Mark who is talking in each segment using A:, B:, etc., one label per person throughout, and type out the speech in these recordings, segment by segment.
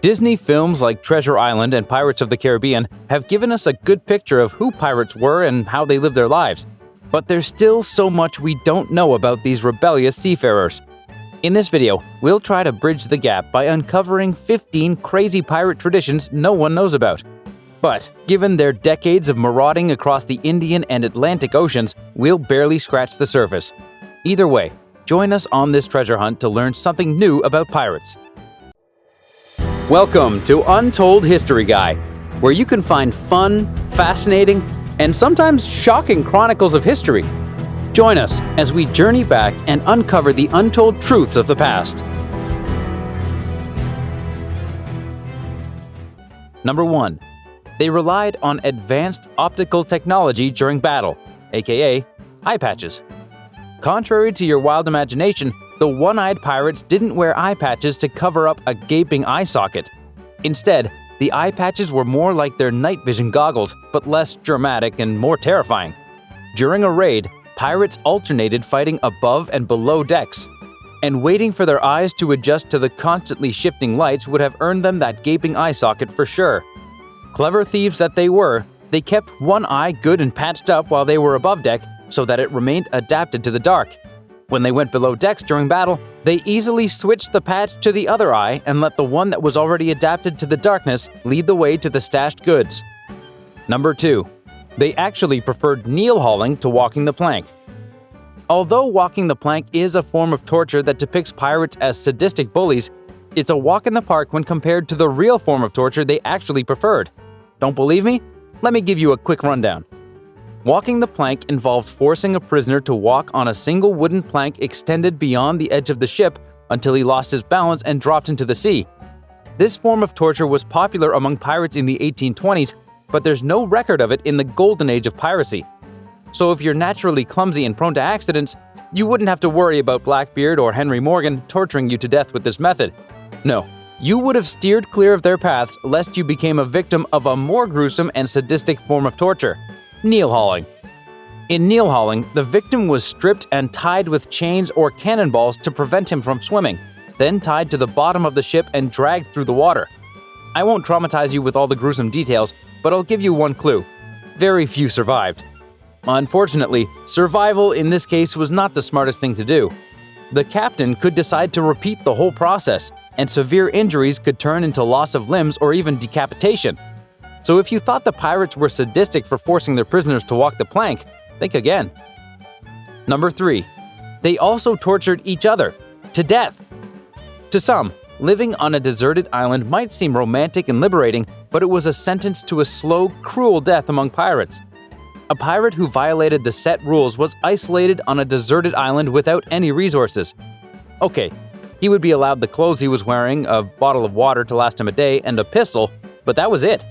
A: Disney films like Treasure Island and Pirates of the Caribbean have given us a good picture of who pirates were and how they lived their lives. But there's still so much we don't know about these rebellious seafarers. In this video, we'll try to bridge the gap by uncovering 15 crazy pirate traditions no one knows about. But given their decades of marauding across the Indian and Atlantic Oceans, we'll barely scratch the surface. Either way, join us on this treasure hunt to learn something new about pirates. Welcome to Untold History Guy, where you can find fun, fascinating, and sometimes shocking chronicles of history. Join us as we journey back and uncover the untold truths of the past. Number 1. They relied on advanced optical technology during battle, aka eye patches. Contrary to your wild imagination, the one-eyed pirates didn't wear eye patches to cover up a gaping eye socket. Instead, the eye patches were more like their night vision goggles, but less dramatic and more terrifying. During a raid, pirates alternated fighting above and below decks, and waiting for their eyes to adjust to the constantly shifting lights would have earned them that gaping eye socket for sure. Clever thieves that they were, they kept one eye good and patched up while they were above deck so that it remained adapted to the dark. When they went below decks during battle, they easily switched the patch to the other eye and let the one that was already adapted to the darkness lead the way to the stashed goods. Number 2. They actually preferred kneel hauling to walking the plank. Although walking the plank is a form of torture that depicts pirates as sadistic bullies, it's a walk in the park when compared to the real form of torture they actually preferred. Don't believe me? Let me give you a quick rundown. Walking the plank involved forcing a prisoner to walk on a single wooden plank extended beyond the edge of the ship until he lost his balance and dropped into the sea. This form of torture was popular among pirates in the 1820s, but there's no record of it in the golden age of piracy. So if you're naturally clumsy and prone to accidents, you wouldn't have to worry about Blackbeard or Henry Morgan torturing you to death with this method. No, you would have steered clear of their paths lest you became a victim of a more gruesome and sadistic form of torture: kneel hauling. In kneel hauling, the victim was stripped and tied with chains or cannonballs to prevent him from swimming, then tied to the bottom of the ship and dragged through the water. I won't traumatize you with all the gruesome details, but I'll give you one clue. Very few survived. Unfortunately, survival in this case was not the smartest thing to do. The captain could decide to repeat the whole process, and severe injuries could turn into loss of limbs or even decapitation. So if you thought the pirates were sadistic for forcing their prisoners to walk the plank, think again. Number 3. They also tortured each other to death. To some, living on a deserted island might seem romantic and liberating, but it was a sentence to a slow, cruel death among pirates. A pirate who violated the set rules was isolated on a deserted island without any resources. Okay, he would be allowed the clothes he was wearing, a bottle of water to last him a day, and a pistol, but that was it.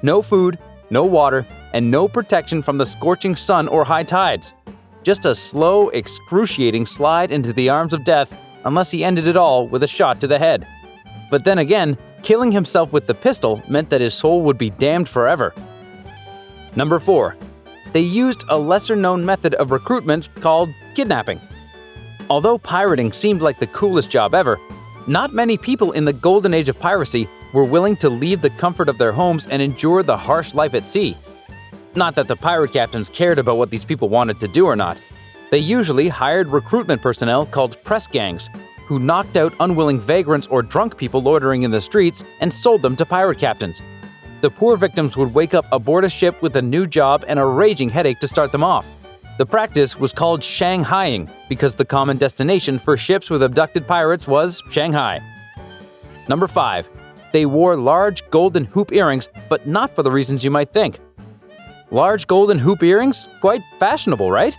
A: No food, no water, and no protection from the scorching sun or high tides. Just a slow, excruciating slide into the arms of death, unless he ended it all with a shot to the head. But then again, killing himself with the pistol meant that his soul would be damned forever. Number 4. They used a lesser-known method of recruitment called kidnapping. Although pirating seemed like the coolest job ever, not many people in the golden age of piracy were willing to leave the comfort of their homes and endure the harsh life at sea. Not that the pirate captains cared about what these people wanted to do or not. They usually hired recruitment personnel called press gangs, who knocked out unwilling vagrants or drunk people loitering in the streets and sold them to pirate captains. The poor victims would wake up aboard a ship with a new job and a raging headache to start them off. The practice was called Shanghaiing because the common destination for ships with abducted pirates was Shanghai. Number 5. They wore large golden hoop earrings, but not for the reasons you might think. Large golden hoop earrings? Quite fashionable, right?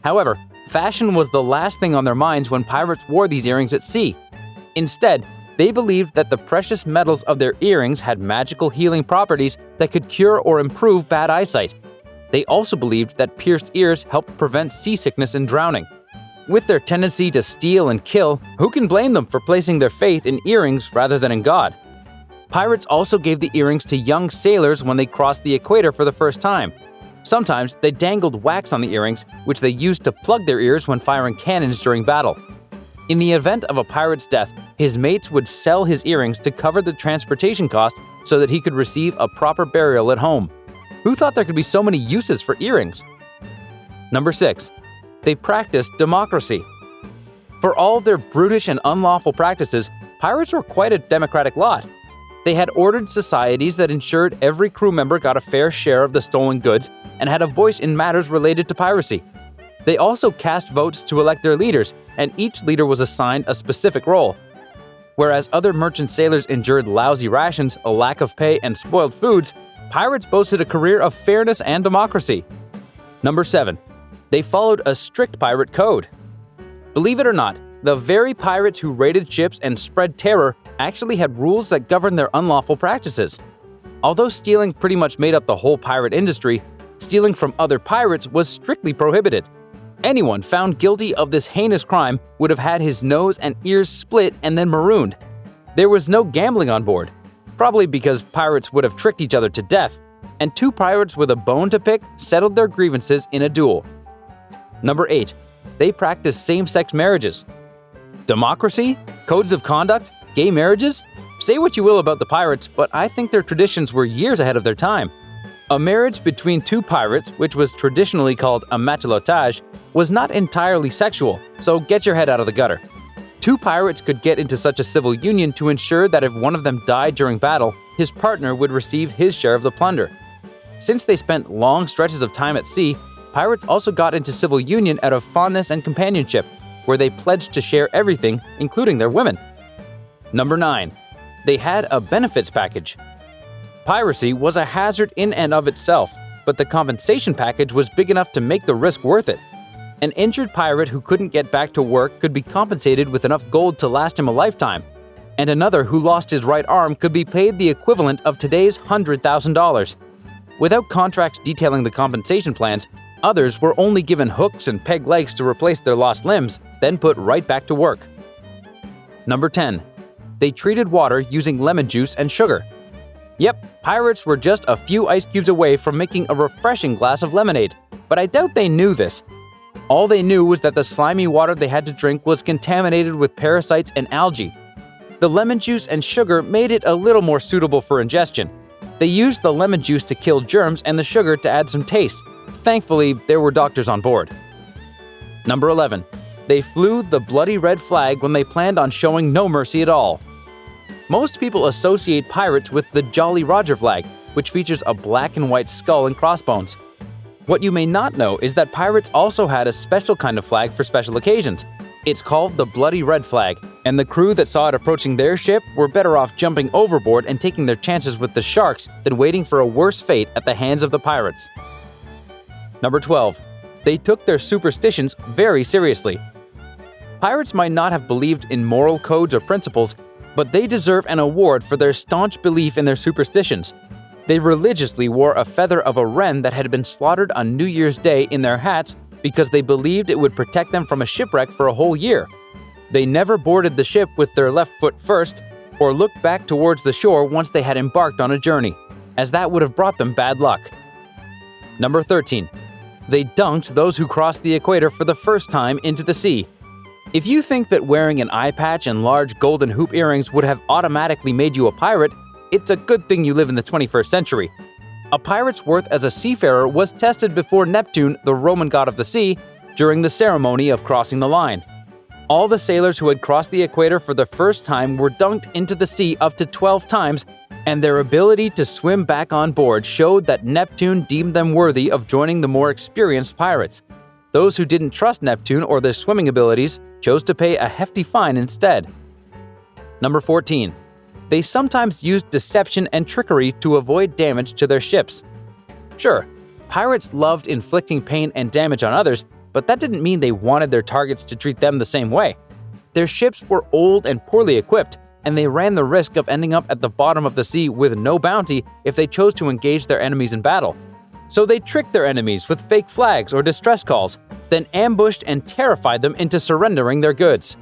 A: However, fashion was the last thing on their minds when pirates wore these earrings at sea. Instead, they believed that the precious metals of their earrings had magical healing properties that could cure or improve bad eyesight. They also believed that pierced ears helped prevent seasickness and drowning. With their tendency to steal and kill, who can blame them for placing their faith in earrings rather than in God? Pirates also gave the earrings to young sailors when they crossed the equator for the first time. Sometimes they dangled wax on the earrings, which they used to plug their ears when firing cannons during battle. In the event of a pirate's death, his mates would sell his earrings to cover the transportation cost so that he could receive a proper burial at home. Who thought there could be so many uses for earrings? Number 6. They practiced democracy. For all their brutish and unlawful practices, pirates were quite a democratic lot. They had ordered societies that ensured every crew member got a fair share of the stolen goods and had a voice in matters related to piracy. They also cast votes to elect their leaders, and each leader was assigned a specific role. Whereas other merchant sailors endured lousy rations, a lack of pay, and spoiled foods, pirates boasted a career of fairness and democracy. Number 7. They followed a strict pirate code. Believe it or not, the very pirates who raided ships and spread terror actually had rules that governed their unlawful practices. Although stealing pretty much made up the whole pirate industry, stealing from other pirates was strictly prohibited. Anyone found guilty of this heinous crime would have had his nose and ears split and then marooned. There was no gambling on board, probably because pirates would have tricked each other to death, and 2 pirates with a bone to pick settled their grievances in a duel. Number 8. They practiced same-sex marriages. Democracy? Codes of conduct? Gay marriages? Say what you will about the pirates, but I think their traditions were years ahead of their time. A marriage between 2 pirates, which was traditionally called a matelotage, was not entirely sexual, so get your head out of the gutter. 2 pirates could get into such a civil union to ensure that if one of them died during battle, his partner would receive his share of the plunder. Since they spent long stretches of time at sea, pirates also got into civil union out of fondness and companionship, where they pledged to share everything, including their women. Number 9. They had a benefits package. Piracy was a hazard in and of itself, but the compensation package was big enough to make the risk worth it. An injured pirate who couldn't get back to work could be compensated with enough gold to last him a lifetime, and another who lost his right arm could be paid the equivalent of today's $100,000. Without contracts detailing the compensation plans, others were only given hooks and peg legs to replace their lost limbs, then put right back to work. Number 10. They treated water using lemon juice and sugar. Yep, pirates were just a few ice cubes away from making a refreshing glass of lemonade, but I doubt they knew this. All they knew was that the slimy water they had to drink was contaminated with parasites and algae. The lemon juice and sugar made it a little more suitable for ingestion. They used the lemon juice to kill germs and the sugar to add some taste. Thankfully, there were doctors on board. Number 11. They flew the bloody red flag when they planned on showing no mercy at all. Most people associate pirates with the Jolly Roger flag, which features a black and white skull and crossbones. What you may not know is that pirates also had a special kind of flag for special occasions. It's called the Bloody Red Flag, and the crew that saw it approaching their ship were better off jumping overboard and taking their chances with the sharks than waiting for a worse fate at the hands of the pirates. Number 12. They took their superstitions very seriously. Pirates might not have believed in moral codes or principles, but they deserve an award for their staunch belief in their superstitions. They religiously wore a feather of a wren that had been slaughtered on New Year's Day in their hats because they believed it would protect them from a shipwreck for a whole year. They never boarded the ship with their left foot first or looked back towards the shore once they had embarked on a journey, as that would have brought them bad luck. Number 13. They dunked those who crossed the equator for the first time into the sea. If you think that wearing an eye patch and large golden hoop earrings would have automatically made you a pirate, it's a good thing you live in the 21st century. A pirate's worth as a seafarer was tested before Neptune, the Roman god of the sea, during the ceremony of crossing the line. All the sailors who had crossed the equator for the first time were dunked into the sea up to 12 times, and their ability to swim back on board showed that Neptune deemed them worthy of joining the more experienced pirates. Those who didn't trust Neptune or their swimming abilities chose to pay a hefty fine instead. Number 14. They sometimes used deception and trickery to avoid damage to their ships. Sure, pirates loved inflicting pain and damage on others, but that didn't mean they wanted their targets to treat them the same way. Their ships were old and poorly equipped, and they ran the risk of ending up at the bottom of the sea with no bounty if they chose to engage their enemies in battle. So they tricked their enemies with fake flags or distress calls, then ambushed and terrified them into surrendering their goods.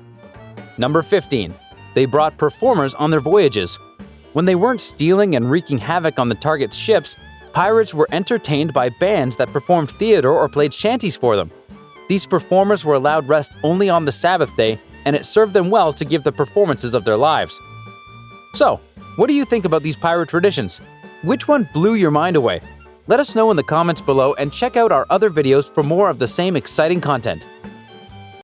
A: Number 15. They brought performers on their voyages. When they weren't stealing and wreaking havoc on the target's ships, pirates were entertained by bands that performed theater or played shanties for them. These performers were allowed rest only on the Sabbath day, and it served them well to give the performances of their lives. So, what do you think about these pirate traditions? Which one blew your mind away? Let us know in the comments below and check out our other videos for more of the same exciting content.